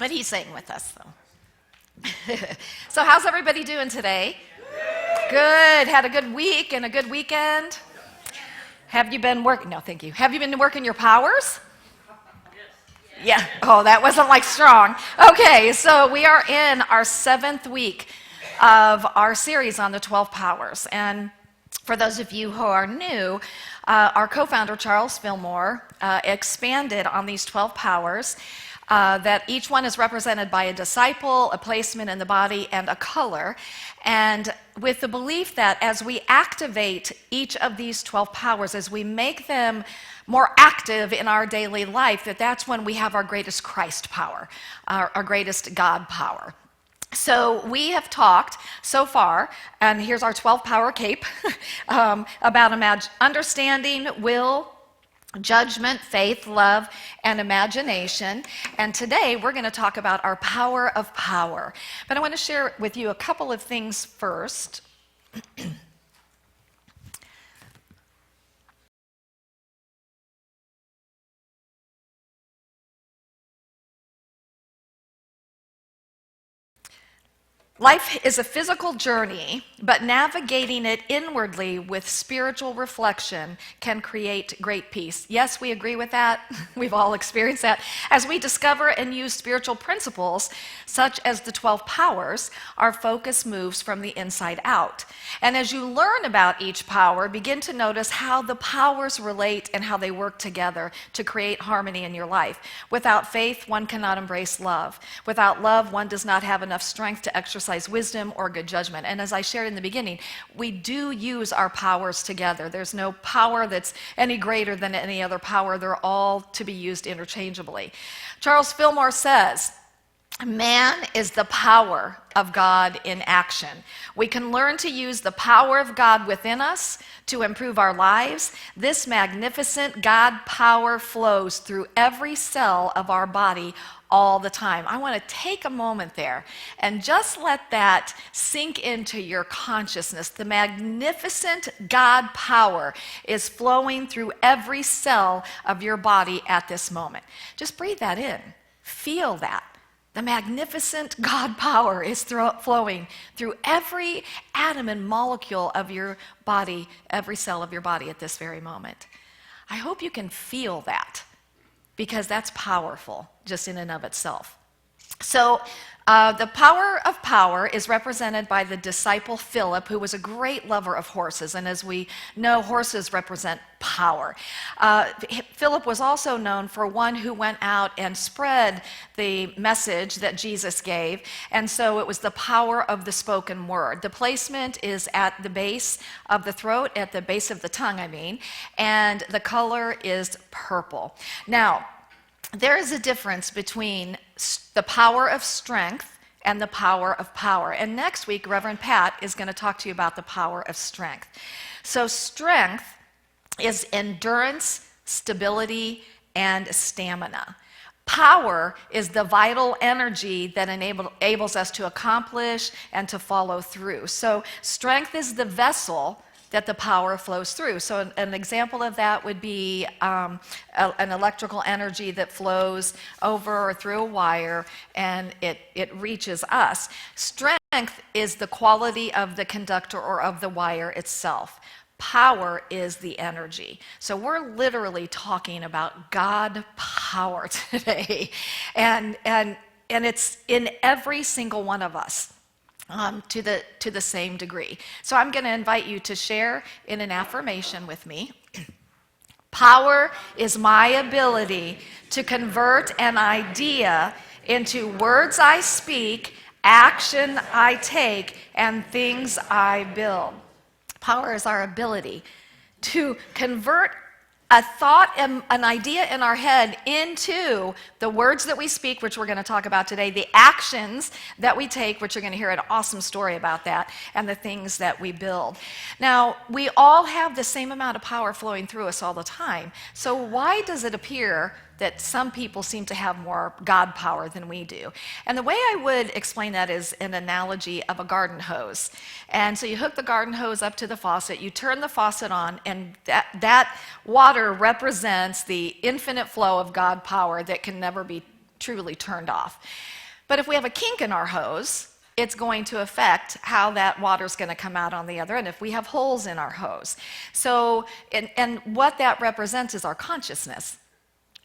but he sang with us, though. So how's everybody doing today? Good. Had a good week and a good weekend? Have you been working? No, thank you. Have you been working your powers? Yeah. Oh, that wasn't like strong. Okay, so we are in our 7th week of our series on the 12 powers. And for those of you who are new, our co-founder, Charles Fillmore, expanded on these 12 powers, that each one is represented by a disciple, a placement in the body, and a color. And with the belief that as we activate each of these 12 powers, as we make them more active in our daily life, that's when we have our greatest Christ power, our greatest God power. So we have talked so far, and here's our 12 power cape, about understanding, will, judgment, faith, love, and imagination. And today we're going to talk about our power of power. But I want to share with you a couple of things first. Life is a physical journey, but navigating it inwardly with spiritual reflection can create great peace. Yes, we agree with that. We've all experienced that. As we discover and use spiritual principles, such as the 12 powers, our focus moves from the inside out. And as you learn about each power, begin to notice how the powers relate and how they work together to create harmony in your life. Without faith, one cannot embrace love. Without love, one does not have enough strength to exercise wisdom or good judgment. And as I shared in the beginning, we do use our powers together. There's no power that's any greater than any other power. They're all to be used interchangeably. Charles Fillmore says, man is the power of God in action. We can learn to use the power of God within us to improve our lives. This magnificent God power flows through every cell of our body all the time. I want to take a moment there and just let that sink into your consciousness. The magnificent God power is flowing through every cell of your body at this moment. Just breathe that in. Feel that. The magnificent God power is flowing through every atom and molecule of your body, every cell of your body at this very moment. I hope you can feel that, because that's powerful just in and of itself. So the power of power is represented by the disciple Philip, who was a great lover of horses. And as we know, horses represent power. Philip was also known for one who went out and spread the message that Jesus gave. And so it was the power of the spoken word. The placement is at the base of the throat, at the base of the tongue, and the color is purple. Now, there is a difference between the power of strength and the power of power. And next week, Reverend Pat is going to talk to you about the power of strength. So strength is endurance, stability, and stamina. Power is the vital energy that enables us to accomplish and to follow through. So strength is the vessel that the power flows through. So an example of that would be an electrical energy that flows over or through a wire, and it reaches us. Strength is the quality of the conductor or of the wire itself. Power is the energy. So we're literally talking about God power today. And it's in every single one of us. To the same degree. So I'm going to invite you to share in an affirmation with me. Power is my ability to convert an idea into words I speak, action I take, and things I build. Power is our ability to convert a thought and an idea in our head into the words that we speak, which we're going to talk about today, the actions that we take, which you're going to hear an awesome story about that, and the things that we build. Now, we all have the same amount of power flowing through us all the time. So why does it appear that some people seem to have more God power than we do? And the way I would explain that is an analogy of a garden hose. And so you hook the garden hose up to the faucet, you turn the faucet on, and that water represents the infinite flow of God power that can never be truly turned off. But if we have a kink in our hose, it's going to affect how that water's going to come out on the other end if we have holes in our hose. So, and what that represents is our consciousness.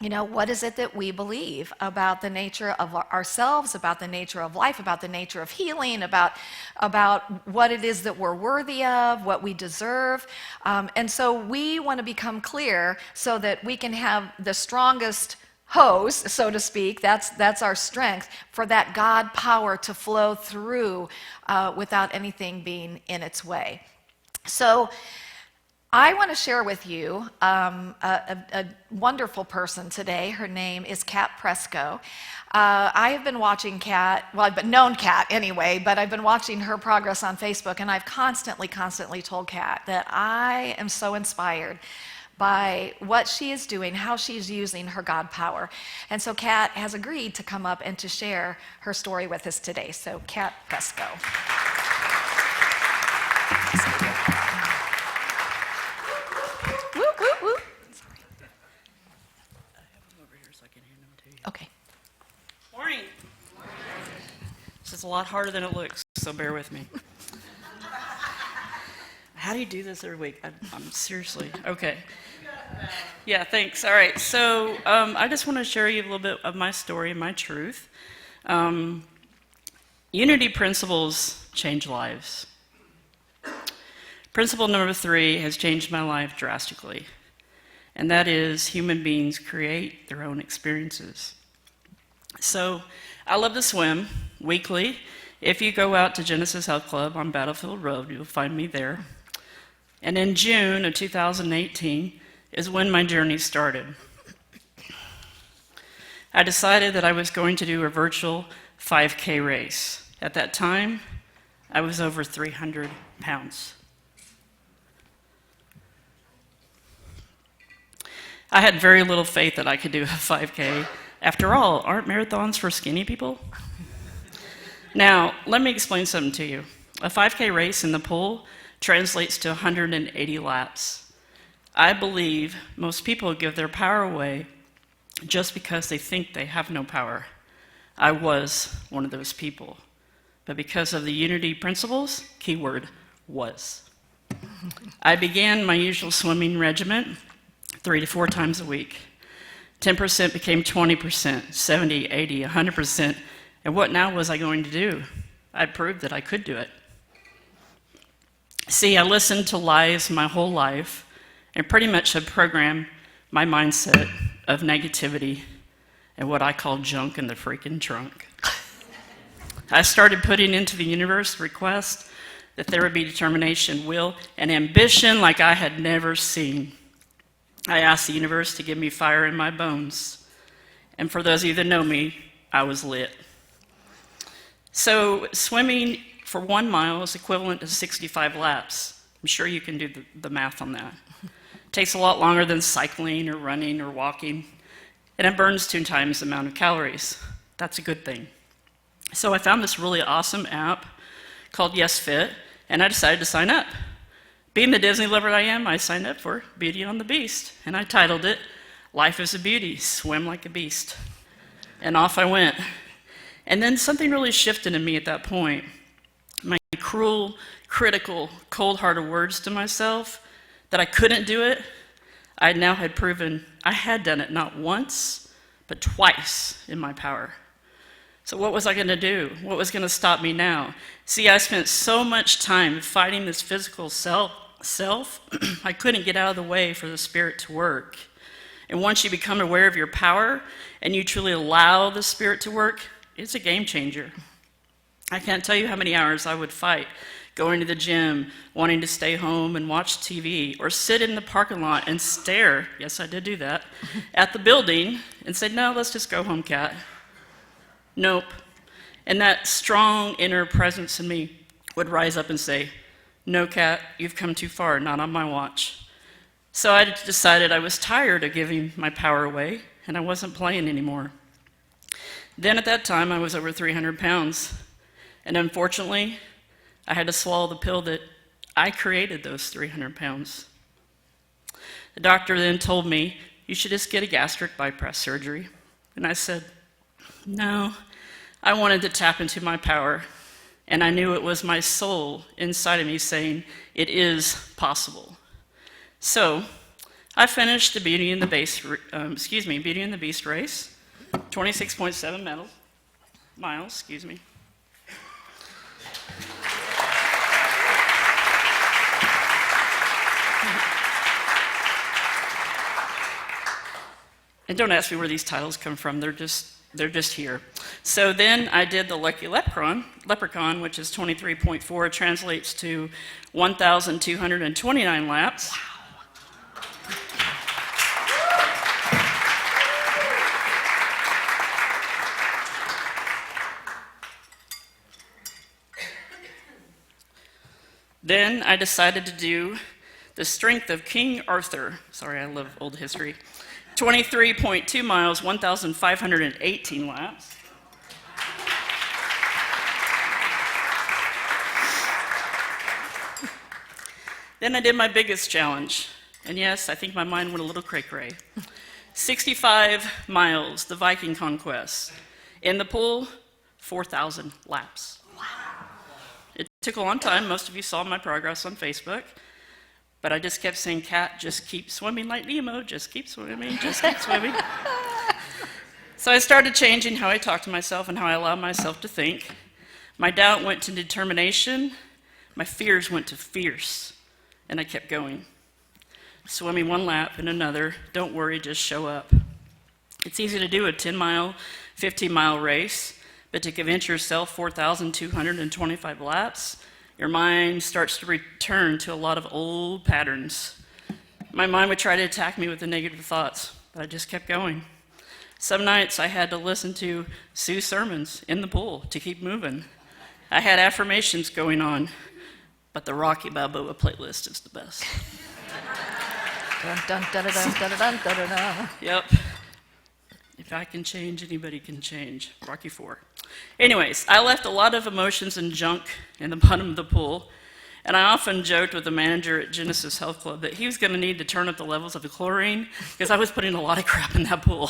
You know, what is it that we believe about the nature of ourselves, about the nature of life, about the nature of healing, about what it is that we're worthy of, what we deserve. And so we want to become clear so that we can have the strongest hose, so to speak, that's our strength, for that God power to flow through without anything being in its way. So I want to share with you a wonderful person today. Her name is Kat Presco. I have been watching Kat, well, I've known Kat anyway, but I've been watching her progress on Facebook, and I've constantly told Kat that I am so inspired by what she is doing, how she's using her God power. And so Kat has agreed to come up and to share her story with us today. So Kat Presco. Woo, woo, woo. Sorry. I have them over here so I can hand them to you. Okay. Morning. This is a lot harder than it looks, so bear with me. How do you do this every week? I'm seriously, okay. Yeah, thanks. All right, so I just want to share you a little bit of my story, my truth. Unity principles change lives. Principle number 3 has changed my life drastically, and that is human beings create their own experiences. So I love to swim weekly. If you go out to Genesis Health Club on Battlefield Road, you'll find me there. And in June of 2018 is when my journey started. I decided that I was going to do a virtual 5K race. At that time, I was over 300 pounds. I had very little faith that I could do a 5K. After all, aren't marathons for skinny people? Now, let me explain something to you. A 5K race in the pool translates to 180 laps. I believe most people give their power away just because they think they have no power. I was one of those people. But because of the unity principles, keyword, was. I began my usual swimming regimen 3 to 4 times a week. 10% became 20%, 70, 80, 100%. And what now was I going to do? I proved that I could do it. See, I listened to lies my whole life and pretty much have programmed my mindset of negativity and what I call junk in the freaking trunk. I started putting into the universe requests that there would be determination, will, and ambition like I had never seen. I asked the universe to give me fire in my bones. And for those of you that know me, I was lit. So swimming for 1 mile is equivalent to 65 laps. I'm sure you can do the math on that. It takes a lot longer than cycling or running or walking, and it burns 2 times the amount of calories. That's a good thing. So I found this really awesome app called YesFit, and I decided to sign up. Being the Disney lover I am, I signed up for Beauty and the Beast, and I titled it, Life is a Beauty, Swim Like a Beast. And off I went. And then something really shifted in me at that point. My cruel, critical, cold-hearted words to myself that I couldn't do it, I now had proven I had done it not once, but twice in my power. So what was I going to do? What was going to stop me now? See, I spent so much time fighting this physical self, I couldn't get out of the way for the spirit to work. And once you become aware of your power and you truly allow the spirit to work, it's a game changer. I can't tell you how many hours I would fight going to the gym, wanting to stay home and watch TV, or sit in the parking lot and stare, yes, I did do that, at the building and say, no, let's just go home, Kat. Nope. And that strong inner presence in me would rise up and say, no, Kat, you've come too far, not on my watch. So I decided I was tired of giving my power away, and I wasn't playing anymore. Then at that time, I was over 300 pounds. And unfortunately, I had to swallow the pill that I created those 300 pounds. The doctor then told me, you should just get a gastric bypass surgery. And I said, No, I wanted to tap into my power, and I knew it was my soul inside of me saying, it is possible. So, I finished the Beauty and the Beast race, 26.7 miles. And don't ask me where these titles come from, they're just here. So then I did the Lucky Leprechaun, which is 23.4, translates to 1,229 laps. Wow. Then I decided to do the Strength of King Arthur. Sorry, I love old history. 23.2 miles, 1,518 laps. Then I did my biggest challenge. And yes, I think my mind went a little cray-cray. 65 miles, the Viking Conquest. In the pool, 4,000 laps. It took a long time. Most of you saw my progress on Facebook. But I just kept saying, Kat, just keep swimming like Nemo. Just keep swimming. Just keep swimming. So I started changing how I talk to myself and how I allow myself to think. My doubt went to determination. My fears went to fierce. And I kept going. Swimming one lap and another. Don't worry, just show up. It's easy to do a 10-mile, 15-mile race. But to convince yourself 4,225 laps, your mind starts to return to a lot of old patterns. My mind would try to attack me with the negative thoughts, but I just kept going. Some nights I had to listen to Sue's sermons in the pool to keep moving. I had affirmations going on, but the Rocky Balboa playlist is the best. Dun, dun, dun, dun, dun, dun, dun, dun, dun. Yep. If I can change, anybody can change. Rocky IV. Anyways, I left a lot of emotions and junk in the bottom of the pool, and I often joked with the manager at Genesis Health Club that he was going to need to turn up the levels of the chlorine because I was putting a lot of crap in that pool.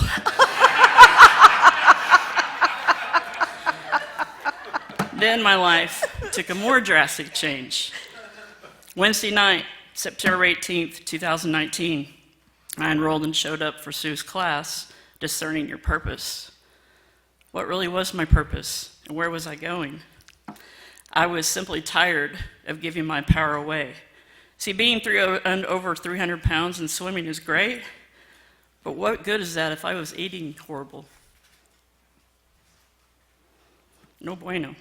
Then my life took a more drastic change. Wednesday night, September 18th, 2019, I enrolled and showed up for Sue's class, Discerning Your Purpose. What really was my purpose, and where was I going? I was simply tired of giving my power away. See, being over 300 pounds and swimming is great, but what good is that if I was eating horrible? No bueno.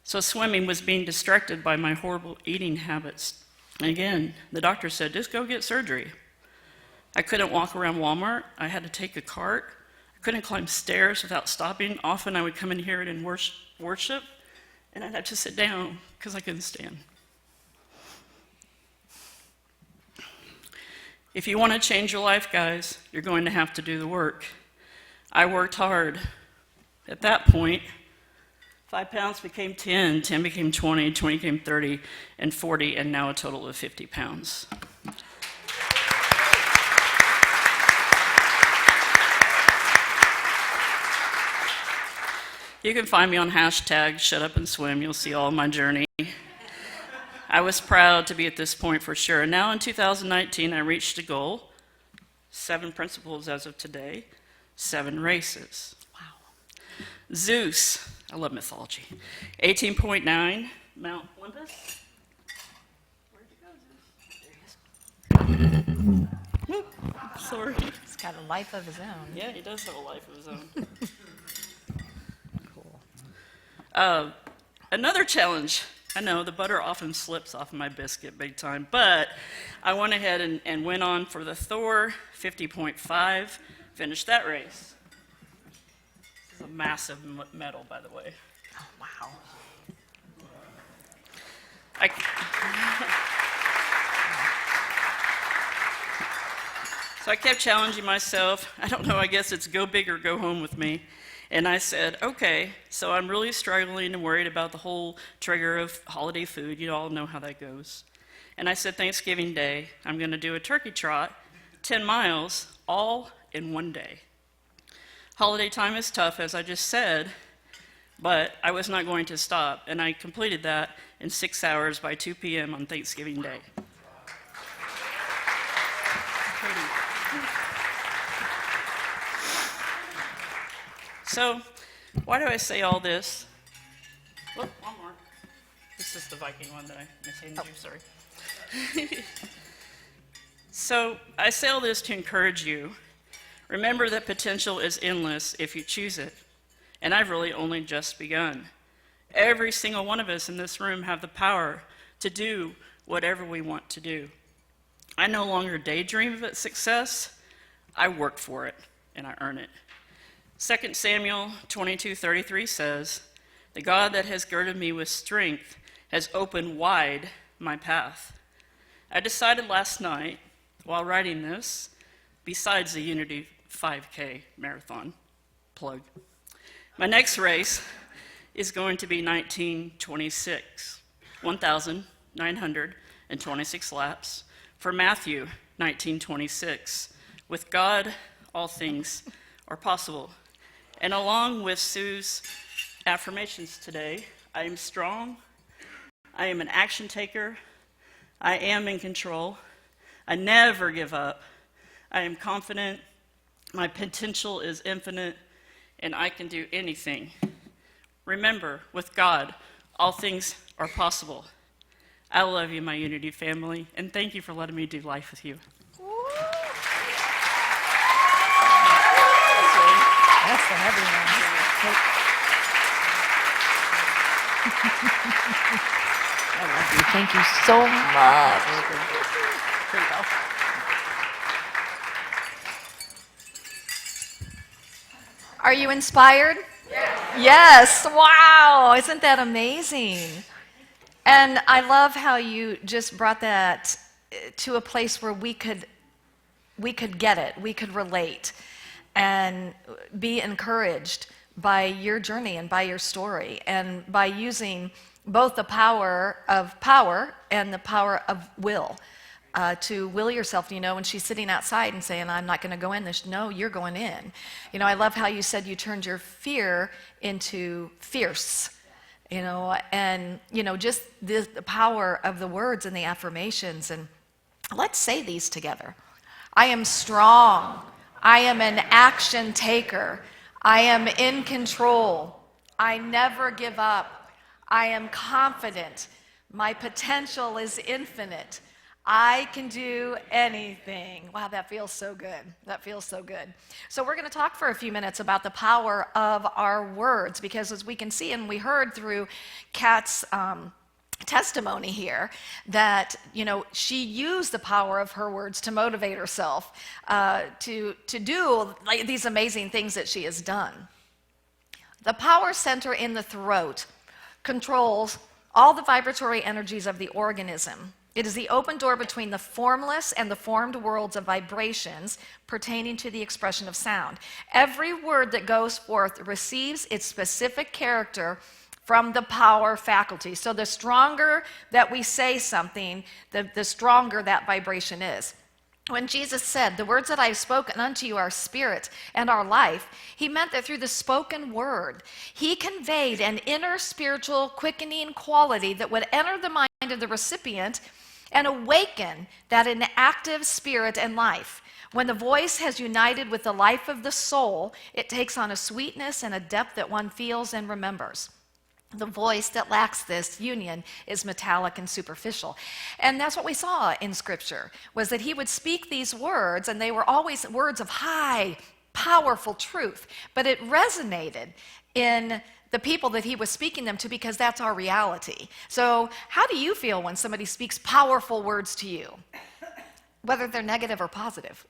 So swimming was being distracted by my horrible eating habits. And again, the doctor said, just go get surgery. I couldn't walk around Walmart. I had to take a cart. I couldn't climb stairs without stopping. Often I would come in here and worship, and I'd have to sit down because I couldn't stand. If you want to change your life, guys, you're going to have to do the work. I worked hard. At that point, 5 pounds became 10, 10 became 20, 20 became 30, and 40, and now a total of 50 pounds. You can find me on hashtag #ShutUpAndSwim. You'll see all my journey. I was proud to be at this point for sure. Now in 2019, I reached a goal. 7 principles as of today, 7 races. Wow. Zeus, I love mythology. 18.9, Mount Olympus. Where'd you go, Zeus? There he is. Sorry. He's got a life of his own. Yeah, he does have a life of his own. Cool. Another challenge. I know the butter often slips off of my biscuit big time, but I went ahead and went on for the Thor 50.5, finished that race. This is a massive medal, by the way. Oh, wow. So I kept challenging myself. I don't know, I guess it's go big or go home with me. And I said, okay, so I'm really struggling and worried about the whole trigger of holiday food. You all know how that goes. And I said, Thanksgiving Day, I'm going to do a turkey trot, 10 miles, all in one day. Holiday time is tough, as I just said, but I was not going to stop, and I completed that in 6 hours by 2 p.m. on Thanksgiving Day. So, why do I say all this? Oh, one more. This is the Viking one that I mishanded you, sorry. So, I say all this to encourage you. Remember that potential is endless if you choose it. And I've really only just begun. Every single one of us in this room have the power to do whatever we want to do. I no longer daydream of its success. I work for it, and I earn it. 2 Samuel 22:33 says, "The God that has girded me with strength has opened wide my path." I decided last night, while writing this, besides the Unity 5K marathon plug, my next race is going to be 1926, 1,926 laps for Matthew 1926. With God, all things are possible. And along with Sue's affirmations today, I am strong, I am an action taker, I am in control, I never give up, I am confident, my potential is infinite, and I can do anything. Remember, with God, all things are possible. I love you, my Unity family, and thank you for letting me do life with you. That's the heavy one. I love you. Thank you so much. Here you go. Are you inspired? Yes. Wow. Isn't that amazing? And I love how you just brought that to a place where we could get it, we could relate and be encouraged by your journey and by your story, and by using both the power and the power of will to will yourself. When she's sitting outside and saying, "I'm not going to go in this," no, you're going in. I love how you said you turned your fear into fierce. And just the power of the words and the affirmations. And let's say these together. I am strong. I am an action taker. I am in control. I never give up. I am confident. My potential is infinite. I can do anything. Wow, that feels so good. That feels so good. So we're going to talk for a few minutes about the power of our words, because as we can see, and we heard through Kat's testimony here, that she used the power of her words to motivate herself to do these amazing things that she has done. The power center in the throat controls all the vibratory energies of the organism. It is the open door between the formless and the formed worlds of vibrations pertaining to the expression of sound. Every word that goes forth receives its specific character from the power faculty. So the stronger that we say something, the stronger that vibration is. When Jesus said, "The words that I have spoken unto you are spirit and are life," he meant that through the spoken word, he conveyed an inner spiritual quickening quality that would enter the mind of the recipient and awaken that inactive spirit and life. When the voice has united with the life of the soul, it takes on a sweetness and a depth that one feels and remembers. The voice that lacks this union is metallic and superficial. And that's what we saw in Scripture, was that he would speak these words, and they were always words of high, powerful truth. But it resonated in the people that he was speaking them to, because that's our reality. So how do you feel when somebody speaks powerful words to you? Whether they're negative or positive.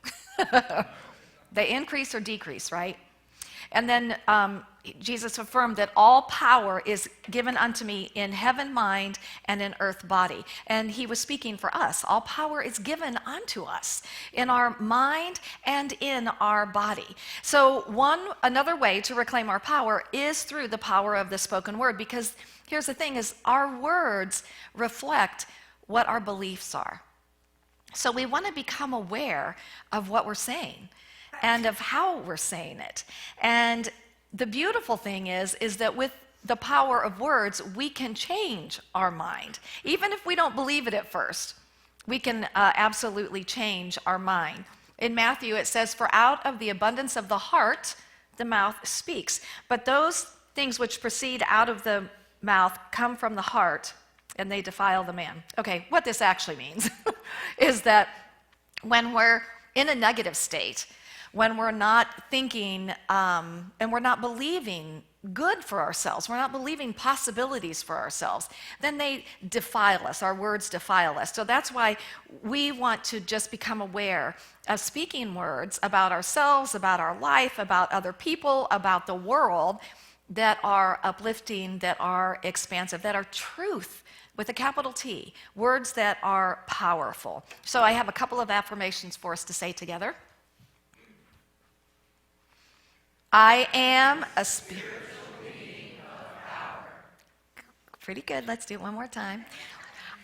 They increase or decrease, right? And then Jesus affirmed that all power is given unto me in heaven mind and in earth body. And he was speaking for us. All power is given unto us in our mind and in our body. So another way to reclaim our power is through the power of the spoken word, because here's the thing, is our words reflect what our beliefs are. So we want to become aware of what we're saying. and of how we're saying it. And the beautiful thing is that with the power of words, we can change our mind. Even if we don't believe it at first, we can absolutely change our mind. In Matthew, it says, "For out of the abundance of the heart, the mouth speaks. But those things which proceed out of the mouth come from the heart, and they defile the man." Okay, what this actually means is that when we're in a negative state, when we're not thinking and we're not believing good for ourselves, we're not believing possibilities for ourselves, then they defile us. Our words defile us. So that's why we want to just become aware of speaking words about ourselves, about our life, about other people, about the world that are uplifting, that are expansive, that are truth with a capital T, words that are powerful. So I have a couple of affirmations for us to say together. I am a spiritual being of power. Pretty good. Let's do it one more time.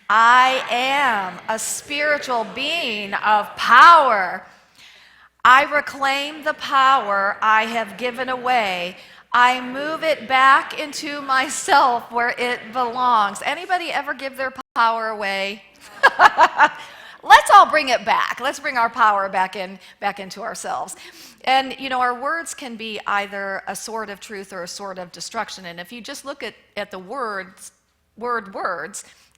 I am a spiritual being of power. I reclaim the power I have given away. I move it back into myself where it belongs. Anybody ever give their power away? Let's all bring it back. Let's bring our power back into ourselves. And our words can be either a sword of truth or a sword of destruction. And if you just look at the words,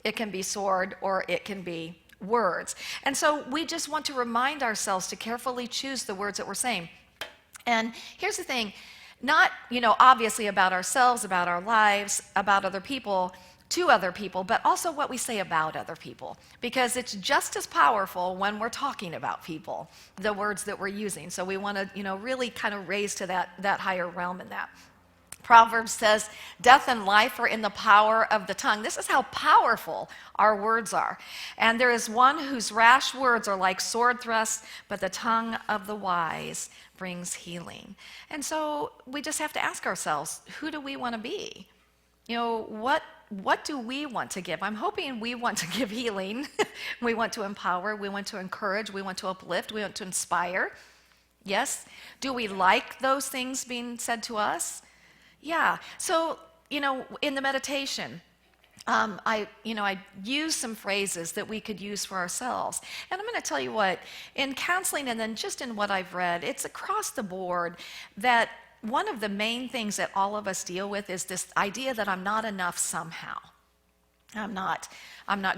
it can be sword or it can be words. And so we just want to remind ourselves to carefully choose the words that we're saying. And here's the thing, not, obviously about ourselves, about our lives, about other people, to other people, but also what we say about other people, because it's just as powerful when we're talking about people, the words that we're using. So we want to, really kind of raise to that higher realm in that. Proverbs says, "Death and life are in the power of the tongue." This is how powerful our words are. "And there is one whose rash words are like sword thrusts, but the tongue of the wise brings healing." And so we just have to ask ourselves, who do we want to be? What do we want to give? I'm hoping we want to give healing. We want to empower. We want to encourage. We want to uplift. We want to inspire. Yes? Do we like those things being said to us? Yeah. So, in the meditation, I use some phrases that we could use for ourselves. And I'm going to tell you what, in counseling and then just in what I've read, it's across the board that one of the main things that all of us deal with is this idea that I'm not enough somehow. I'm not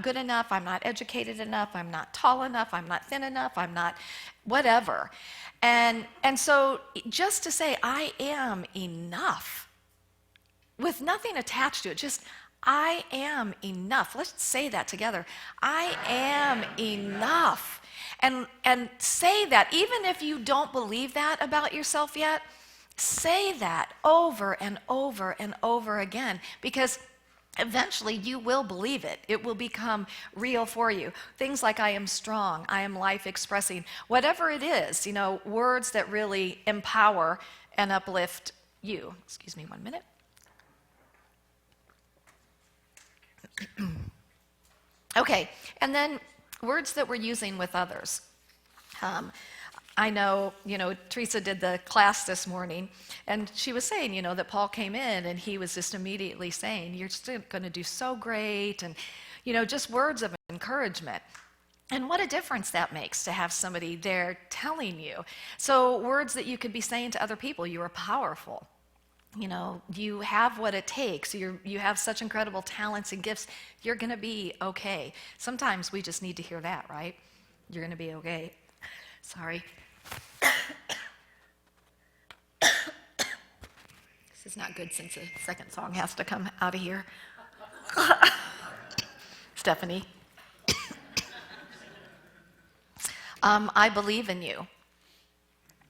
good enough, I'm not educated enough, I'm not tall enough, I'm not thin enough, I'm not whatever. And so just to say I am enough with nothing attached to it, just I am enough. Let's say that together. I am enough. And say that even if you don't believe that about yourself yet, say that over and over and over again, because eventually you will believe it. It will become real for you. Things like I am strong, I am life expressing, whatever it is, words that really empower and uplift you. Excuse me 1 minute. Okay, and then words that we're using with others. I know, Teresa did the class this morning, and she was saying, that Paul came in and he was just immediately saying, "You're still going to do so great," and, just words of encouragement. And what a difference that makes to have somebody there telling you. So words that you could be saying to other people, you are powerful. You have what it takes. You have such incredible talents and gifts. You're going to be okay. Sometimes we just need to hear that, right? You're going to be okay. Sorry. This is not good since the second song has to come out of here. Stephanie. I believe in you.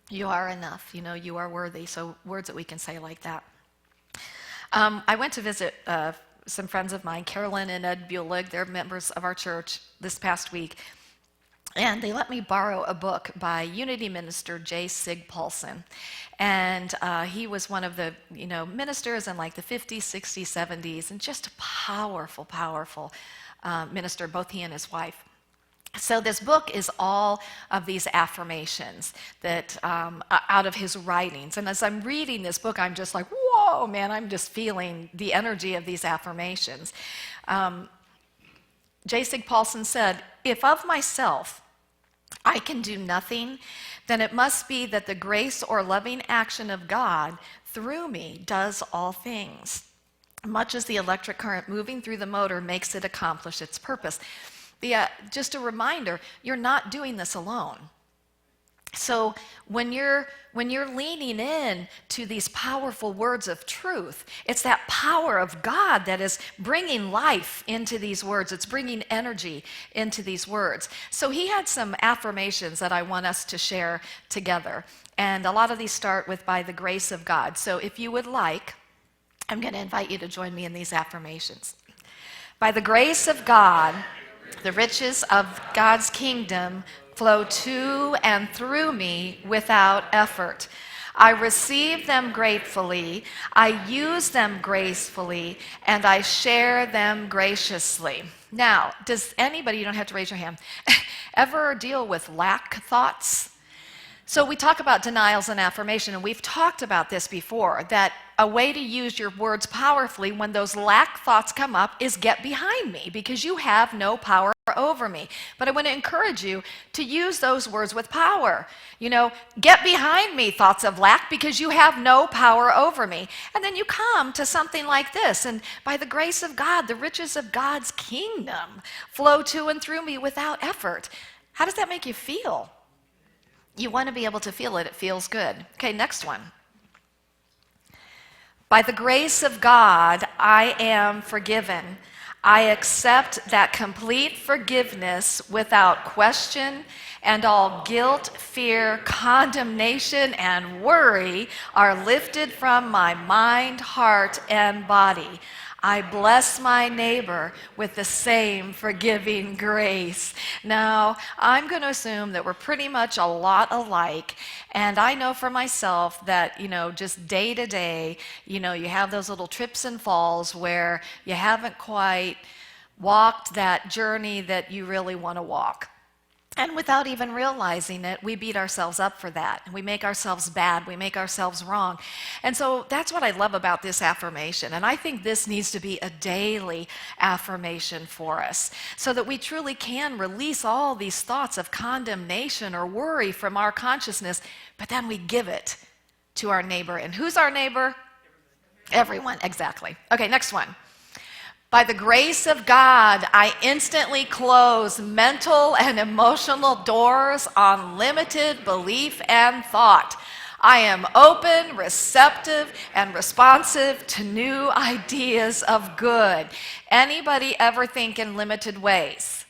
You are enough. You are worthy. So words that we can say like that. I went to visit some friends of mine, Carolyn and Ed Bulig. They're members of our church this past week. And they let me borrow a book by Unity minister J. Sig Paulson. And he was one of the ministers in like the 50s, 60s, 70s, and just a powerful, powerful minister, both he and his wife. So this book is all of these affirmations that out of his writings. And as I'm reading this book, I'm just like, whoa, man, I'm just feeling the energy of these affirmations. J. Sig Paulson said, "If of myself I can do nothing, then it must be that the grace or loving action of God through me does all things, much as the electric current moving through the motor makes it accomplish its purpose." Just a reminder, you're not doing this alone. So when you're leaning in to these powerful words of truth, it's that power of God that is bringing life into these words. It's bringing energy into these words. So he had some affirmations that I want us to share together. And a lot of these start with "by the grace of God." So if you would like, I'm going to invite you to join me in these affirmations. By the grace of God, the riches of God's kingdom flow to and through me without effort. I receive them gratefully, I use them gracefully, and I share them graciously. Now, does anybody, you don't have to raise your hand, ever deal with lack thoughts? So we talk about denials and affirmation, and we've talked about this before, that a way to use your words powerfully when those lack thoughts come up is "get behind me," because you have no power over me. But I want to encourage you to use those words with power. Get behind me, thoughts of lack, because you have no power over me. And then you come to something like this, and by the grace of God, the riches of God's kingdom flow to and through me without effort. How does that make you feel? You want to be able to feel it. It feels good. Okay, next one. By the grace of God, I am forgiven. I accept that complete forgiveness without question, and all guilt, fear, condemnation, and worry are lifted from my mind, heart, and body. I bless my neighbor with the same forgiving grace. Now, I'm going to assume that we're pretty much a lot alike, and I know for myself that, just day to day, you have those little trips and falls where you haven't quite walked that journey that you really want to walk. And without even realizing it, we beat ourselves up for that. We make ourselves bad. We make ourselves wrong. And so that's what I love about this affirmation. And I think this needs to be a daily affirmation for us so that we truly can release all these thoughts of condemnation or worry from our consciousness, but then we give it to our neighbor. And who's our neighbor? Everyone, exactly. Okay, next one. By the grace of God, I instantly close mental and emotional doors on limited belief and thought. I am open, receptive, and responsive to new ideas of good. Anybody ever think in limited ways?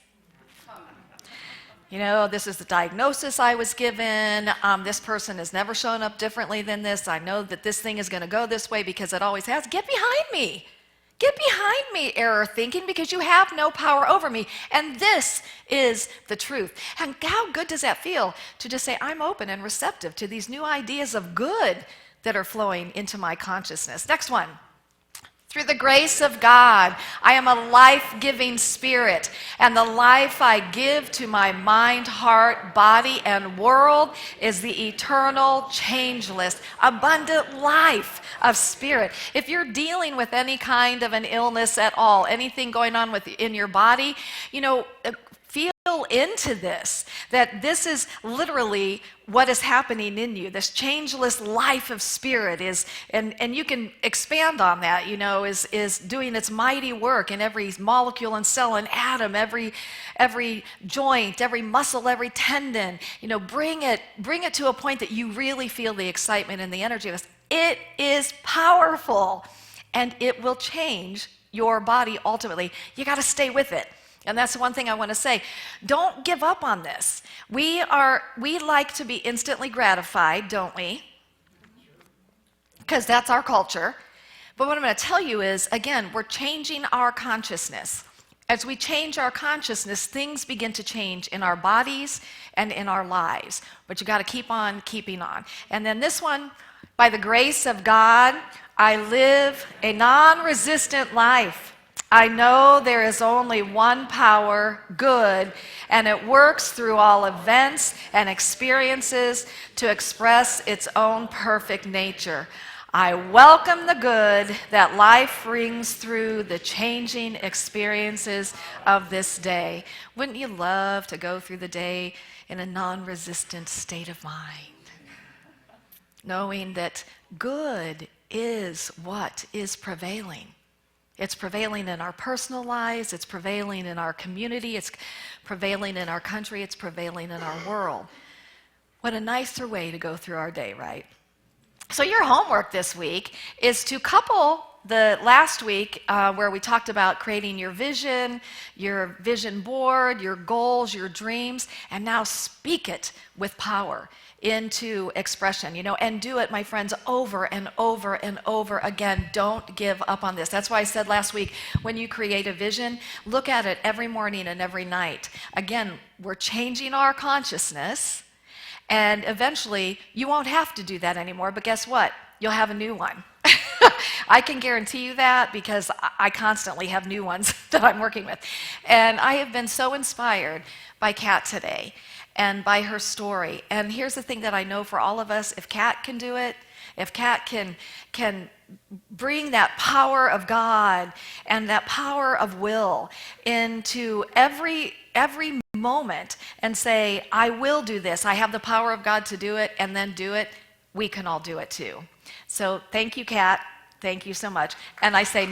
This is the diagnosis I was given. This person has never shown up differently than this. I know that this thing is going to go this way because it always has. Get behind me. Get behind me, error thinking, because you have no power over me. And this is the truth. And how good does that feel to just say, I'm open and receptive to these new ideas of good that are flowing into my consciousness. Next one. Through the grace of God, I am a life-giving spirit, and the life I give to my mind, heart, body, and world is the eternal, changeless, abundant life of spirit. If you're dealing with any kind of an illness at all, anything going on in your body, feel into this, that this is literally what is happening in you. This changeless life of spirit is, and you can expand on that, is doing its mighty work in every molecule and cell and atom, every joint, every muscle, every tendon. Bring it to a point that you really feel the excitement and the energy of this. It is powerful, and it will change your body ultimately. You got to stay with it. And that's the one thing I want to say. Don't give up on this. We like to be instantly gratified, don't we? Because that's our culture. But what I'm going to tell you is, again, we're changing our consciousness. As we change our consciousness, things begin to change in our bodies and in our lives. But you got to keep on keeping on. And then this one, by the grace of God, I live a non-resistant life. I know there is only one power, good, and it works through all events and experiences to express its own perfect nature. I welcome the good that life brings through the changing experiences of this day. Wouldn't you love to go through the day in a non-resistant state of mind, knowing that good is what is prevailing? It's prevailing in our personal lives, it's prevailing in our community, it's prevailing in our country, it's prevailing in our world. What a nicer way to go through our day, right? So your homework this week is to couple the last week where we talked about creating your vision board, your goals, your dreams, and now speak it with power into expression, and do it, my friends, over and over and over again. Don't give up on this. That's why I said last week, when you create a vision, look at it every morning and every night. Again, we're changing our consciousness, and eventually you won't have to do that anymore, but guess what? You'll have a new one. I can guarantee you that because I constantly have new ones that I'm working with. And I have been so inspired by Kat today and by her story. And here's the thing that I know for all of us: if Kat can do it, if Kat can bring that power of God and that power of will into every moment and say, I will do this, I have the power of God to do it, and then do it, we can all do it too. So thank you, Kat. Thank you so much. And I say